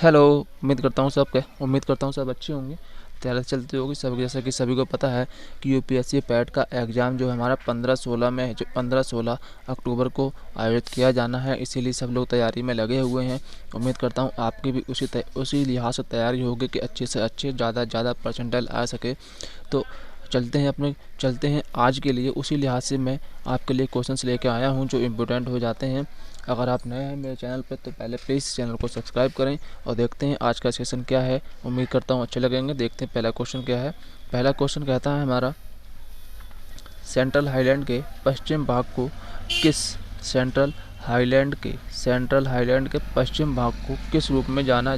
Hello. उम्मीद करता हूँ सब अच्छे होंगे। तैयारी चलती होगी सब, जैसा कि सभी को पता है कि यूपीएससी पैट का एग्ज़ाम जो है हमारा 15-16 में है, जो 15-16 अक्टूबर को आयोजित किया जाना है। इसीलिए सब लोग तैयारी में लगे हुए हैं। उम्मीद करता हूँ आपकी भी उसी लिहाज से तैयारी होगी कि अच्छे से अच्छे ज़्यादा परसेंटाइल आ सके। तो चलते हैं आज के लिए उसी लिहाज से मैं आपके लिए क्वेश्चंस लेके आया हूँ जो इम्पोर्टेंट हो जाते हैं। अगर आप नए हैं मेरे चैनल पर तो पहले प्लीज़ चैनल को सब्सक्राइब करें और देखते हैं आज का सेशन क्या है। उम्मीद करता हूँ अच्छे लगेंगे। देखते हैं पहला क्वेश्चन क्या है। पहला क्वेश्चन कहता है हमारा, सेंट्रल हाईलैंड के पश्चिम भाग को किस सेंट्रल हाईलैंड के पश्चिम भाग को किस रूप में जाना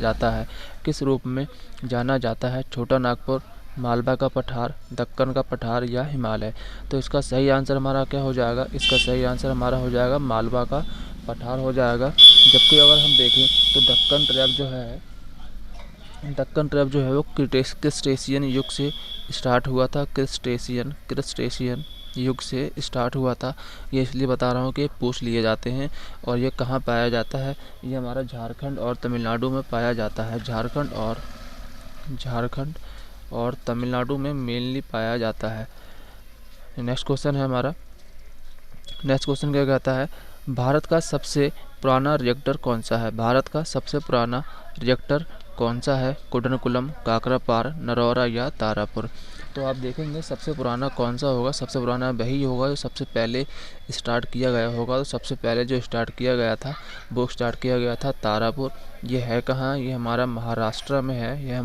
जाता है? छोटा नागपुर, मालवा का पठार, दक्कन का पठार या हिमालय? तो इसका सही आंसर हमारा क्या हो जाएगा? इसका सही आंसर हमारा हो जाएगा मालवा का पठार हो जाएगा। जबकि अगर हम देखें तो दक्कन ट्रैप जो है वो क्रिटेशियन युग से स्टार्ट हुआ था। क्रिस्टेशियन युग से स्टार्ट हुआ था। ये इसलिए बता रहा हूँ कि पूछ लिए जाते हैं। और ये कहाँ पाया जाता है? ये हमारा झारखंड और तमिलनाडु में पाया जाता है। झारखंड और तमिलनाडु में मेनली पाया जाता है। नेक्स्ट क्वेश्चन क्या कहता है? भारत का सबसे पुराना रिएक्टर कौन सा है? कुडनकुलम, काकरापार, नरौरा या तारापुर? तो आप देखेंगे सबसे पुराना कौन सा होगा? सबसे पुराना वही होगा जो सबसे पहले स्टार्ट किया गया होगा। तो सबसे पहले जो स्टार्ट किया गया था तारापुर। ये है कहाँ? ये हमारा महाराष्ट्र में है।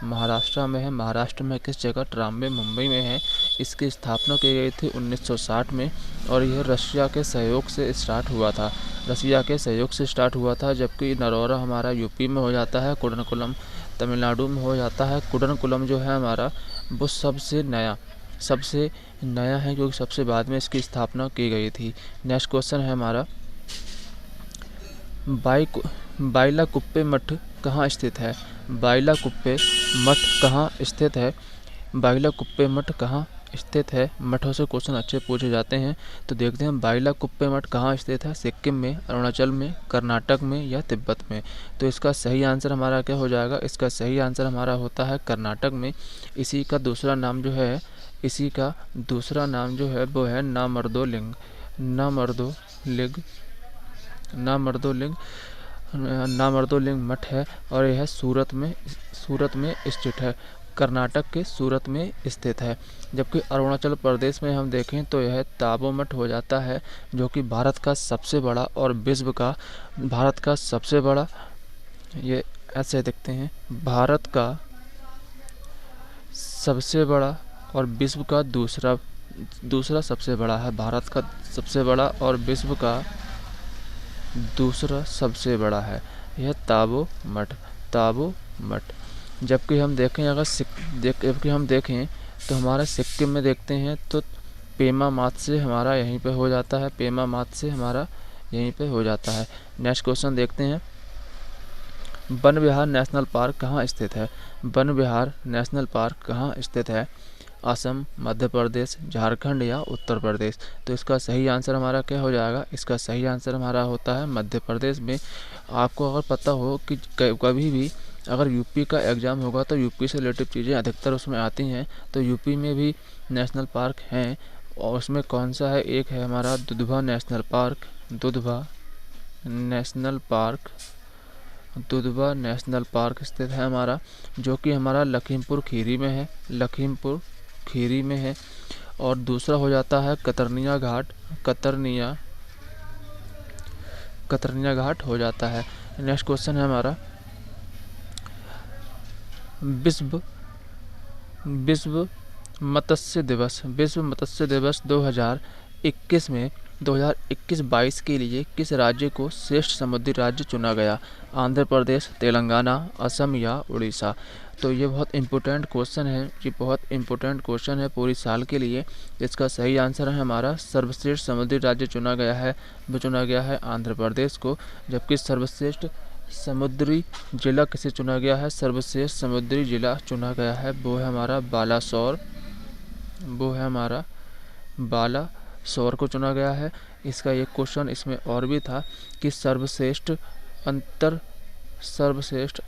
महाराष्ट्र में किस जगह? ट्राम्बे, मुंबई में है। इसकी स्थापना की गई थी 1960 में और यह रशिया के सहयोग से स्टार्ट हुआ था। जबकि नरौरा हमारा यूपी में हो जाता है, कुडनकुलम तमिलनाडु में हो जाता है। कुडनकुलम जो है हमारा वो सबसे नया है क्योंकि सबसे बाद में इसकी स्थापना की गई थी। नेक्स्ट क्वेश्चन है हमारा, बाइलाकुप्पे मठ कहाँ स्थित है? मठों से क्वेश्चन अच्छे पूछे जाते हैं। तो देखते हैं बाइलाकुप्पे मठ कहाँ स्थित है। सिक्किम में, अरुणाचल में, कर्नाटक में या तिब्बत में? तो इसका सही आंसर हमारा क्या हो जाएगा? इसका सही आंसर हमारा होता है कर्नाटक में। इसी का दूसरा नाम जो है वो है नामर्दोलिंग। नामर्दोलिंग मठ है और यह सूरत में स्थित है। कर्नाटक के सूरत में स्थित है। जबकि अरुणाचल प्रदेश में हम देखें तो यह ताबो मठ हो जाता है, जो कि भारत का सबसे बड़ा, ये ऐसे देखते हैं, भारत का सबसे बड़ा और विश्व का दूसरा सबसे बड़ा है। भारत का सबसे बड़ा और विश्व का दूसरा सबसे बड़ा है यह ताबो मठ। जबकि हम देखें तो हमारा सिक्किम में देखते हैं तो पेमा मात्से हमारा यहीं पे हो जाता है। नेक्स्ट क्वेश्चन देखते हैं, वन विहार नेशनल पार्क कहाँ स्थित है? असम, मध्य प्रदेश, झारखंड या उत्तर प्रदेश? तो इसका सही आंसर हमारा क्या हो जाएगा? इसका सही आंसर हमारा होता है मध्य प्रदेश में। आपको अगर पता हो कि कभी भी अगर यूपी का एग्ज़ाम होगा तो यूपी से रिलेटिव चीज़ें अधिकतर उसमें आती हैं। तो यूपी में भी नेशनल पार्क हैं और उसमें कौन सा है? एक है हमारा दुधवा नेशनल पार्क स्थित है हमारा, जो कि हमारा लखीमपुर खीरी में है। और दूसरा हो जाता है कतरनिया घाट हो जाता है। नेक्स्ट क्वेश्चन है हमारा, विश्व मत्स्य दिवस 2021-22 के लिए किस राज्य को श्रेष्ठ समुद्री राज्य चुना गया? आंध्र प्रदेश, तेलंगाना, असम या उड़ीसा? तो ये बहुत इम्पोर्टेंट क्वेश्चन है पूरी साल के लिए। इसका सही आंसर है हमारा सर्वश्रेष्ठ समुद्री राज्य चुना गया है आंध्र प्रदेश को। जबकि सर्वश्रेष्ठ समुद्री जिला किसे चुना गया है? सर्वश्रेष्ठ समुद्री जिला चुना गया है वो है हमारा बालासोर को चुना गया है। इसका एक क्वेश्चन इसमें और भी था कि सर्वश्रेष्ठ सर्वश्रेष्ठ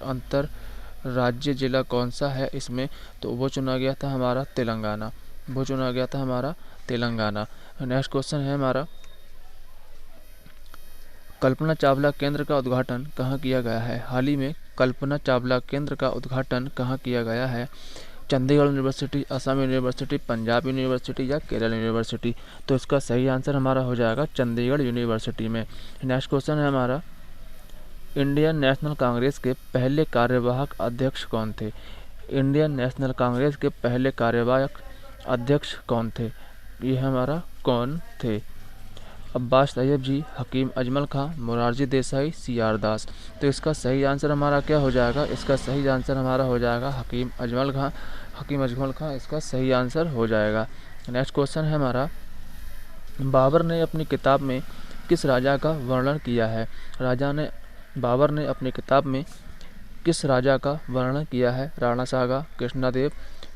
अंतर्राज्य जिला कौन सा है इसमें, तो वो चुना गया था हमारा तेलंगाना। नेक्स्ट क्वेश्चन है हमारा, कल्पना चावला केंद्र का उद्घाटन कहाँ किया गया है। हाल ही में कल्पना चावला केंद्र का उद्घाटन कहाँ किया गया है। Chandigarh university, Assam university, Punjab university या केरल यूनिवर्सिटी, तो इसका सही आंसर हमारा हो जाएगा चंडीगढ़ यूनिवर्सिटी में। नेक्स्ट क्वेश्चन है हमारा, इंडियन नेशनल कांग्रेस के पहले कार्यवाहक अध्यक्ष कौन थे। इंडियन नेशनल कांग्रेस के पहले कार्यवाहक अध्यक्ष कौन थे, ये हमारा कौन थे। अब्बास तैयब जी, हकीम अजमल खां, मोरारजी देसाई, CR दास, तो इसका सही आंसर हमारा क्या हो जाएगा, इसका सही आंसर हमारा हो जाएगा हकीम अजमल खां इसका सही आंसर हो जाएगा। नेक्स्ट क्वेश्चन है हमारा, बाबर ने अपनी किताब में किस राजा का वर्णन किया है। बाबर ने अपनी किताब में किस राजा का वर्णन किया है। राणा सागा,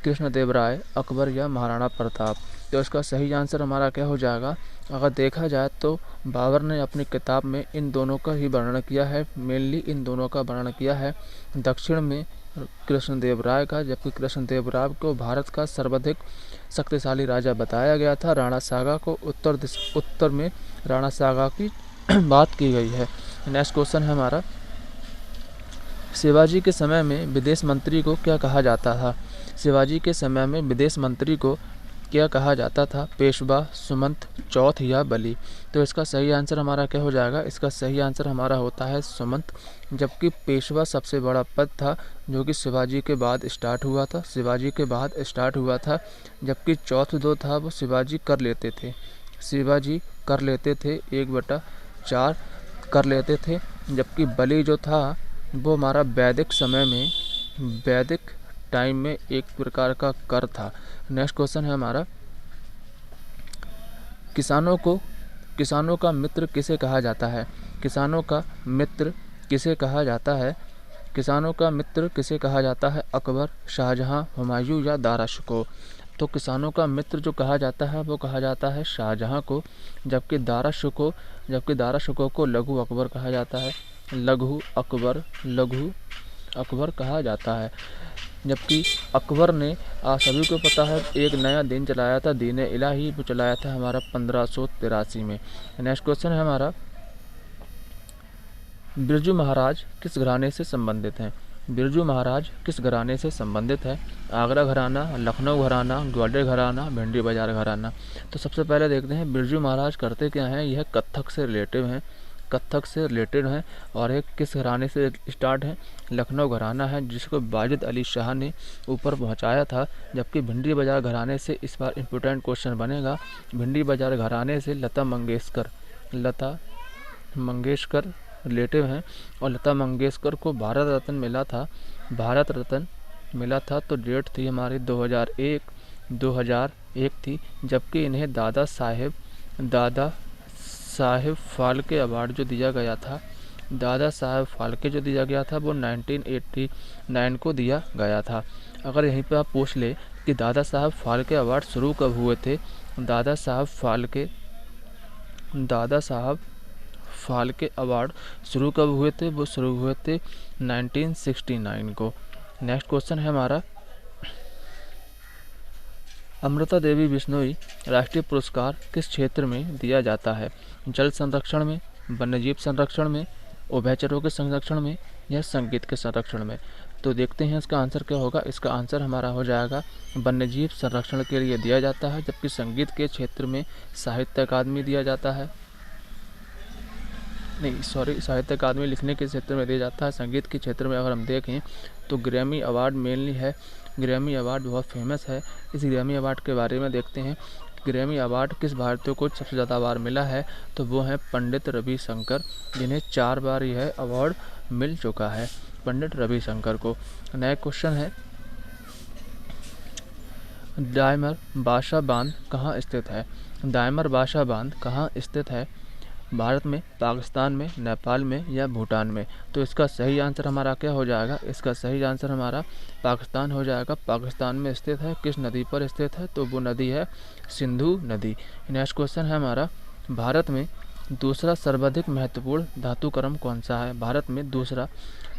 कृष्णदेव राय, अकबर या महाराणा प्रताप, तो इसका सही आंसर हमारा क्या हो जाएगा। अगर देखा जाए तो बाबर ने अपनी किताब में इन दोनों का ही वर्णन किया है, मेनली इन दोनों का वर्णन किया है। दक्षिण में कृष्णदेव राय का, जबकि कृष्णदेव राय को भारत का सर्वाधिक शक्तिशाली राजा बताया गया था। राणा सागा को उत्तर में राणा सागा की बात की गई है। नेक्स्ट क्वेश्चन है हमारा, शिवाजी के समय में विदेश मंत्री को क्या कहा जाता था। शिवाजी के समय में विदेश मंत्री को क्या कहा जाता था। पेशवा, सुमंत, चौथ या बली, तो इसका सही आंसर हमारा क्या हो जाएगा, इसका सही आंसर हमारा होता है सुमंत। जबकि पेशवा सबसे बड़ा पद था जो कि शिवाजी के बाद स्टार्ट हुआ था, जबकि चौथ जो था वो शिवाजी कर लेते थे 1/4 कर लेते थे, जबकि बलि जो था वो हमारा वैदिक टाइम में एक प्रकार का कर था। नेक्स्ट क्वेश्चन है हमारा, किसानों का मित्र किसे कहा जाता है। किसानों का मित्र किसे कहा जाता है। अकबर, शाहजहां, हुमायूं या दारा शिकोह, तो किसानों का मित्र जो कहा जाता है वो कहा जाता है शाहजहां को, जबकि दारा शिकोह को लघु अकबर कहा जाता है। लघु अकबर कहा जाता है। जबकि अकबर ने सभी को पता है एक नया दिन चलाया था, दीन इलाही, वो चलाया था हमारा 1583 में। नेक्स्ट क्वेश्चन है हमारा, बिरजू महाराज किस घराने से संबंधित हैं। बिरजू महाराज किस घराने से संबंधित है। आगरा घराना, लखनऊ घराना, ग्वालियर घराना, भिंडी बाजार घराना, तो सबसे पहले देखते हैं बिरजू महाराज करते क्या हैं। यह कत्थक से रिलेटेड हैं और एक किस घराने से स्टार्ट है, लखनऊ घराना है, जिसको वाजिद अली शाह ने ऊपर पहुंचाया था। जबकि भिंडी बाजार घराने से इस बार इम्पोर्टेंट क्वेश्चन बनेगा। भिंडी बाजार घराने से लता मंगेशकर रिलेटिव हैं और लता मंगेशकर को भारत रत्न मिला था, तो डेट थी हमारी 2001 थी। जबकि इन्हें दादा साहेब फाल्के अवार्ड जो दिया गया था वो 1989 को दिया गया था। अगर यहीं पे आप पूछ ले कि दादा साहब फाल्के अवार्ड शुरू कब हुए थे, दादा साहब फाल्के अवार्ड शुरू कब हुए थे, वो शुरू हुए थे 1969 को। नेक्स्ट क्वेश्चन है हमारा, अमृता देवी बिश्नोई राष्ट्रीय पुरस्कार किस क्षेत्र में दिया जाता है। जल संरक्षण में, वन्यजीव संरक्षण में, उभयचरों के संरक्षण में या संगीत के संरक्षण में, तो देखते हैं इसका आंसर क्या होगा। इसका आंसर हमारा हो जाएगा वन्यजीव संरक्षण के लिए दिया जाता है, जबकि संगीत के क्षेत्र में साहित्य अकादमी दिया जाता है। साहित्य अकादमी लिखने के क्षेत्र में दिया जाता है। संगीत के क्षेत्र में अगर हम देखें तो ग्रैमी अवार्ड मेनली है। ग्रैमी अवार्ड बहुत फेमस है। इस ग्रैमी अवार्ड के बारे में देखते हैं। ग्रैमी अवार्ड किस भारतीय को सबसे ज़्यादा बार मिला है, तो वो हैं पंडित रविशंकर, जिन्हें 4 बार यह अवार्ड मिल चुका है, पंडित रविशंकर को। नया क्वेश्चन है, डायमर बाशा बांध कहाँ स्थित है। डायमर बाशा बांध कहाँ स्थित है, भारत में, पाकिस्तान में, नेपाल में या भूटान में, तो इसका सही आंसर हमारा क्या हो जाएगा। इसका सही आंसर हमारा पाकिस्तान हो जाएगा। पाकिस्तान में स्थित है। किस नदी पर स्थित है, तो वो नदी है सिंधु नदी। नेक्स्ट क्वेश्चन है हमारा, भारत में दूसरा सर्वाधिक महत्वपूर्ण धातु क्रम कौन सा है? भारत में दूसरा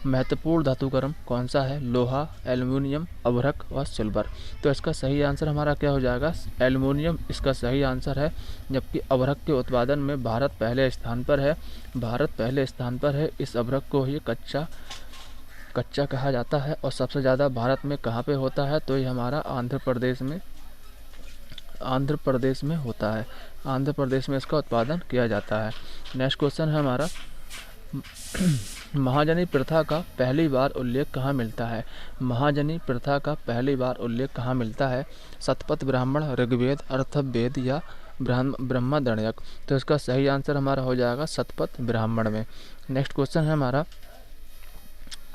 महत्वपूर्ण धातु क्रम कौन सा है? लोहा, एल्युमिनियम, अभ्रक व सिल्वर। तो इसका सही आंसर हमारा क्या हो जाएगा? एल्युमिनियम इसका सही आंसर है। जबकि अभ्रक के उत्पादन में भारत पहले स्थान पर है। भारत पहले स्थान पर है। इस अभ्रक को ही कच्चा कहा जाता है। और सबसे ज़्यादा भारत में कहाँ पे होता है? तो ये हमारा आंध्र प्रदेश में होता है। आंध्र प्रदेश में इसका उत्पादन किया जाता है। नेक्स्ट क्वेश्चन है हमारा, महाजनी प्रथा का पहली बार उल्लेख कहाँ मिलता है? महाजनी प्रथा का पहली बार उल्लेख कहाँ मिलता है? शतपथ ब्राह्मण, ऋग्वेद, अथर्ववेद या ब्रह्मदण्डक। तो इसका सही आंसर हमारा हो जाएगा शतपथ ब्राह्मण में। नेक्स्ट क्वेश्चन है हमारा,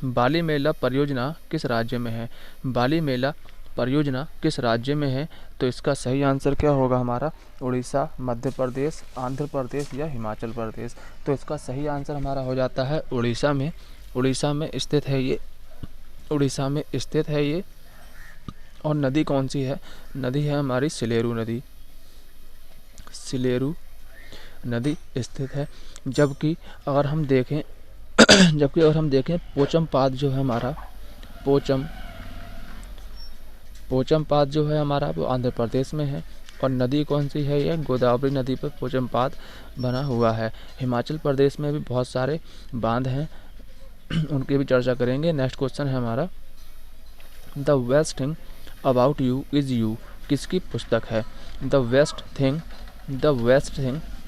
बाली मेला परियोजना किस राज्य में है? बाली मेला परियोजना किस राज्य में है? तो इसका सही आंसर क्या होगा हमारा? उड़ीसा, मध्य प्रदेश, आंध्र प्रदेश या हिमाचल प्रदेश। तो इसका सही आंसर हमारा हो जाता है उड़ीसा में। उड़ीसा में स्थित है ये। उड़ीसा में स्थित है ये। और नदी कौन सी है? नदी है हमारी सिलेरू नदी। सिलेरू नदी स्थित है। जबकि अगर हम देखें पोचमपाद जो है हमारा, पोचमपाद जो है हमारा वो आंध्र प्रदेश में है। और नदी कौन सी है? ये गोदावरी नदी पर पोचमपाद बना हुआ है। हिमाचल प्रदेश में भी बहुत सारे बांध हैं, उनकी भी चर्चा करेंगे। नेक्स्ट क्वेश्चन है हमारा, the best thing about you is you किसकी पुस्तक है? The best thing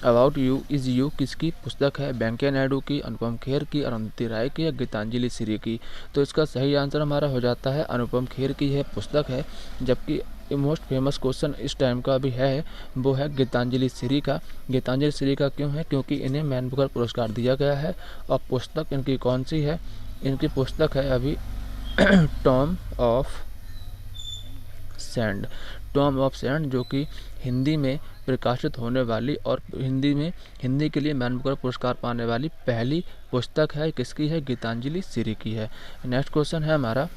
about you is you किसकी पुस्तक है? वेंकैया नायडू की, अनुपम खेर की, अरुंधति राय की या गीतांजलि श्री की। तो इसका सही आंसर हमारा हो जाता है अनुपम खेर की यह पुस्तक है। जबकि मोस्ट फेमस क्वेश्चन इस टाइम का भी है, वो है गीतांजलि श्री का। गीतांजलि श्री का क्यों है? क्योंकि इन्हें मैन बुकर पुरस्कार दिया गया है। और पुस्तक इनकी कौन सी है? इनकी पुस्तक है अभी Tom of sand. Tom of sand जो कि हिंदी में प्रकाशित होने वाली और हिंदी के लिए मैन बुकर पुरस्कार पाने वाली पहली पुस्तक है। किसकी है? गीतांजलि श्री की है। नेक्स्ट क्वेश्चन है हमारा,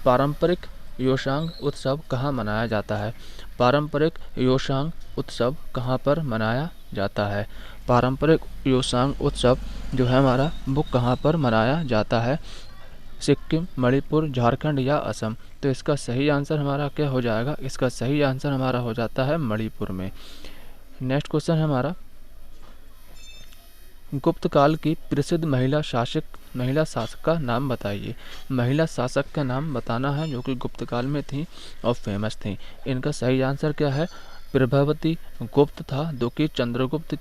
पारंपरिक योशांग उत्सव कहाँ मनाया जाता है? पारंपरिक योशांग उत्सव कहाँ पर मनाया जाता है? पारंपरिक योशांग उत्सव जो है हमारा वो कहाँ पर मनाया जाता है? सिक्किम, मणिपुर, झारखंड या असम। तो इसका सही आंसर हमारा क्या हो जाएगा? इसका सही आंसर हमारा हो जाता है मणिपुर में। नेक्स्ट क्वेश्चन है हमारा, गुप्त काल की प्रसिद्ध महिला शासक का नाम बताइए। महिला शासक का नाम बताना है जो कि गुप्त काल में थी और फेमस थी। इनका सही आंसर क्या है? प्रभावती गुप्त था जो कि चंद्रगुप्त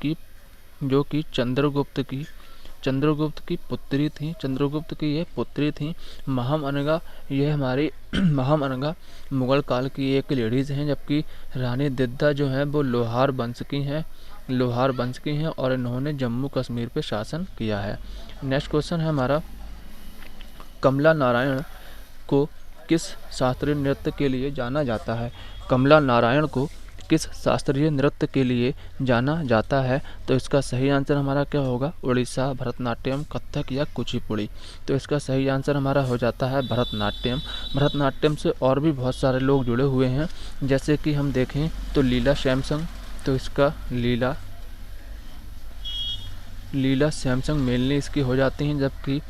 की पुत्री थी। चंद्रगुप्त की ये पुत्री थी। महामनगा ये हमारी महामनगा मुगल काल की एक लेडीज़ हैं। जबकि रानी दिद्दा जो है वो लोहार वंश की हैं और इन्होंने जम्मू कश्मीर पे शासन किया है। नेक्स्ट क्वेश्चन है हमारा, कमला नारायण को किस शास्त्रीय नृत्य के लिए जाना जाता है? कमला नारायण को किस शास्त्रीय नृत्य के लिए जाना जाता है? तो इसका सही आंसर हमारा क्या होगा? उड़ीसा, भरतनाट्यम, कथक या कुचिपुड़ी। तो इसका सही आंसर हमारा हो जाता है भरतनाट्यम। भरतनाट्यम से और भी बहुत सारे लोग जुड़े हुए हैं, जैसे कि हम देखें तो लीला सैमसंग। तो इसका लीला सैमसंग मेनली इसकी हो जाती हैं। जबकि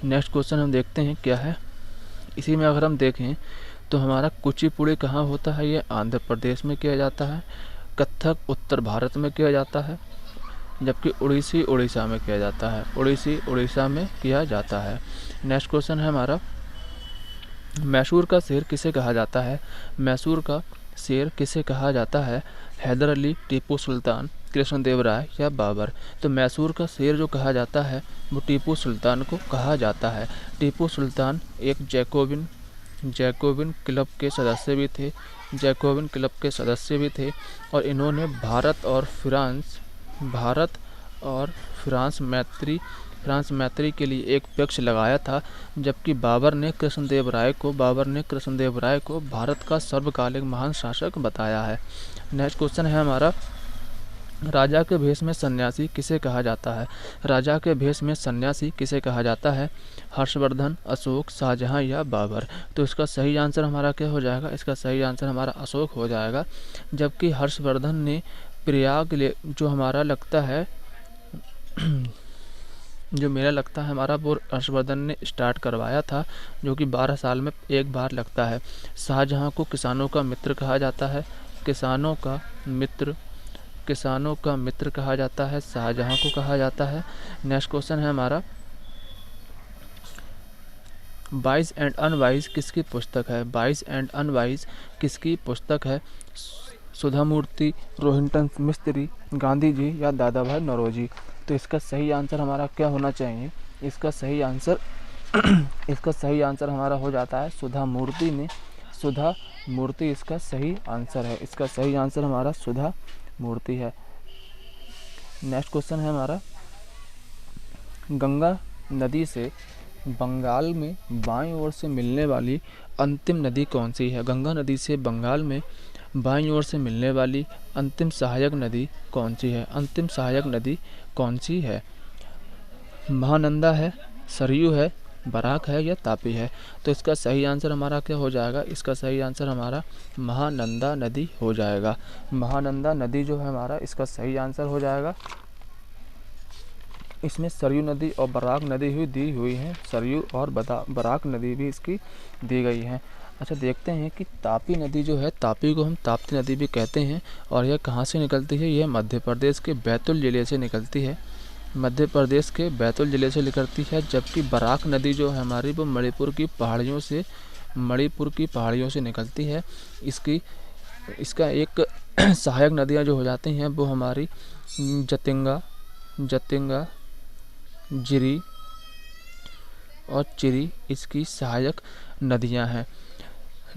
नेक्स्ट क्वेश्चन हम देखते हैं क्या है। इसी में अगर हम देखें तो हमारा कुचिपुड़ी कहाँ होता है? ये आंध्र प्रदेश में किया जाता है। कथक उत्तर भारत में किया जाता है। जबकि उड़ीसी उड़ीसा में किया जाता है। उड़ीसा में किया जाता है। नेक्स्ट क्वेश्चन है हमारा, मैसूर का शेर किसे कहा जाता है? मैसूर का शेर किसे कहा जाता है? हैदर अली, टीपू सुल्तान, कृष्णदेवराय या बाबर। तो मैसूर का शेर जो कहा जाता है वो टीपू सुल्तान को कहा जाता है। टीपू सुल्तान एक जैकोबिन क्लब के सदस्य भी थे और इन्होंने भारत और फ्रांस मैत्री के लिए एक पक्ष लगाया था। जबकि बाबर ने कृष्णदेवराय को भारत का सर्वकालिक महान शासक बताया है। नेक्स्ट क्वेश्चन है हमारा, राजा के भेष में सन्यासी किसे कहा जाता है? राजा के भेष में सन्यासी किसे कहा जाता है? हर्षवर्धन, अशोक, शाहजहां या बाबर। तो इसका सही आंसर हमारा क्या हो जाएगा? इसका सही आंसर हमारा अशोक हो जाएगा। जबकि हर्षवर्धन ने प्रयाग जो हमारा लगता है जो मेला लगता है हमारा, वो हर्षवर्धन ने स्टार्ट करवाया था, जो कि 12 साल में एक बार लगता है। शाहजहाँ को किसानों का मित्र कहा जाता है। किसानों का मित्र कहा जाता है, शाहजहाँ को कहा जाता है। नेक्स्ट क्वेश्चन है हमारा, वाइज एंड अनवाइज किसकी पुस्तक है? वाइज एंड अनवाइज किसकी पुस्तक है? सुधा मूर्ति, रोहिंटन मिस्त्री, गांधी जी या दादा भाई नौरोजी? तो इसका सही आंसर हमारा क्या होना चाहिए? इसका सही आंसर हमारा हो जाता है सुधा मूर्ति ने। सुधा मूर्ति इसका सही आंसर है। इसका सही आंसर हमारा सुधा मूर्ति है। नेक्स्ट क्वेश्चन है हमारा, गंगा नदी से बंगाल में बाईं ओर से मिलने वाली अंतिम नदी कौन सी है? गंगा नदी से बंगाल में बाईं ओर से मिलने वाली अंतिम सहायक नदी कौन सी है? अंतिम सहायक नदी कौन सी है? महानंदा है, सरयू है, बराक है या तापी है? तो इसका सही आंसर हमारा क्या हो जाएगा? इसका सही आंसर हमारा महानंदा नदी हो जाएगा। महानंदा नदी जो है हमारा, इसका सही आंसर हो जाएगा। इसमें सरयू नदी और बराक नदी भी दी हुई है। सरयू और बराक नदी भी इसकी दी गई है। अच्छा, देखते हैं कि तापी नदी जो है, तापी को हम ताप्ती नदी भी कहते हैं, और यह कहाँ से निकलती है? यह मध्य प्रदेश के बैतूल ज़िले से निकलती है। मध्य प्रदेश के बैतूल ज़िले से निकलती है। जबकि बराक नदी जो है हमारी, वो मणिपुर की पहाड़ियों से निकलती है। इसका एक सहायक नदियाँ जो हो जाती हैं वो हमारी जतिंगा, जिरी और चिरी इसकी सहायक नदियां हैं।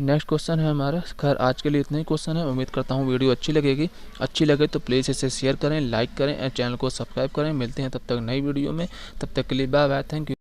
नेक्स्ट क्वेश्चन है हमारा, खैर आज के लिए इतना ही क्वेश्चन है। उम्मीद करता हूँ वीडियो अच्छी लगेगी। अच्छी लगे तो प्लीज़ इसे शेयर करें, लाइक करें और चैनल को सब्सक्राइब करें। मिलते हैं तब तक नई वीडियो में। तब तक के लिए बाय बाय, थैंक यू।